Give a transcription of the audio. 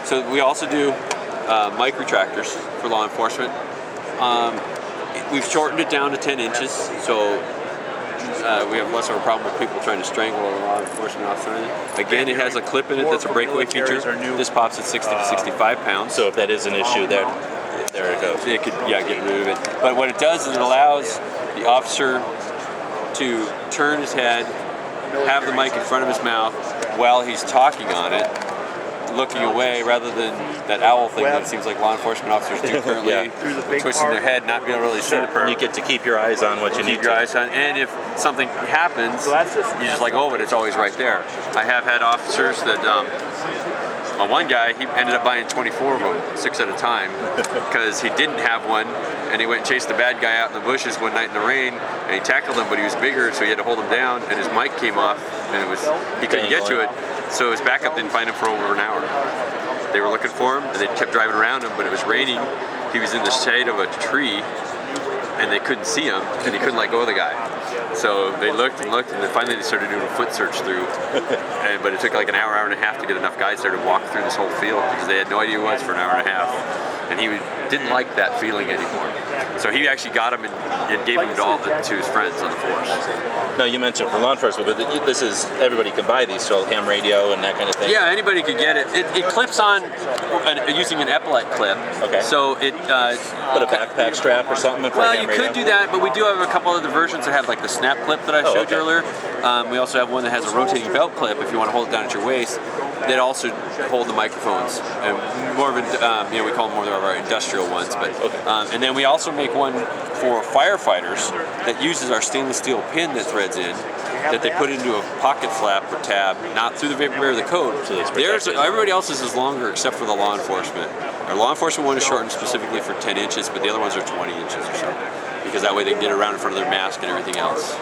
So we also do mic retractors for law enforcement. We've shortened it down to 10 inches, so we have less of a problem with people trying to strangle a law enforcement officer. Again, it has a clip in it that's a breakaway feature. This pops at 60 to 65 pounds. So if that is an issue, there it goes. It could, get rid of it. But what it does is it allows the officer to turn his head, have the mic in front of his mouth while he's talking on it, looking away, rather than that owl thing that it seems like law enforcement officers do currently, twisting their head, not being able to really see the person. You get to keep your eyes on what you need Keep your eyes on, and if something happens, you're just like, oh, but it's always right there. I have had officers that, one guy, he ended up buying 24 of them, 6 at a time, because he didn't have one, and he went and chased the bad guy out in the bushes one night in the rain, and he tackled him, but he was bigger, so he had to hold him down, and his mic came off, and he couldn't get to it, so his backup didn't find him for over an hour. They were looking for him, and they kept driving around him, but it was raining. He was in the shade of a tree, and they couldn't see him, and he couldn't let go of the guy. So they looked, and then finally they started doing a foot search through. But it took like an hour and a half to get enough guys there to walk through this whole field, because they had no idea who it was for an hour and a half. And he didn't like that feeling anymore. So he actually got him and gave him to his friends on the force. Now, you mentioned for law enforcement, but this is, everybody can buy these, so ham radio and that kind of thing. Yeah, anybody could get it. It clips on using an epaulet clip. Okay. So it... Put a backpack strap or something for well, ham radio? you could do that, but we do have a couple other versions that have like the snap clip that I showed you earlier. We also have one that has a rotating belt clip if you want to hold it down at your waist. That also hold the microphones, and more of we call them more of our industrial ones. But and then we also make one for firefighters that uses our stainless steel pin that threads in, that they put into a pocket flap or tab, not through the rear of the coat. So everybody else's is longer except for the law enforcement. Our law enforcement one is shortened specifically for 10 inches, but the other ones are 20 inches or so, because that way they can get around in front of their mask and everything else.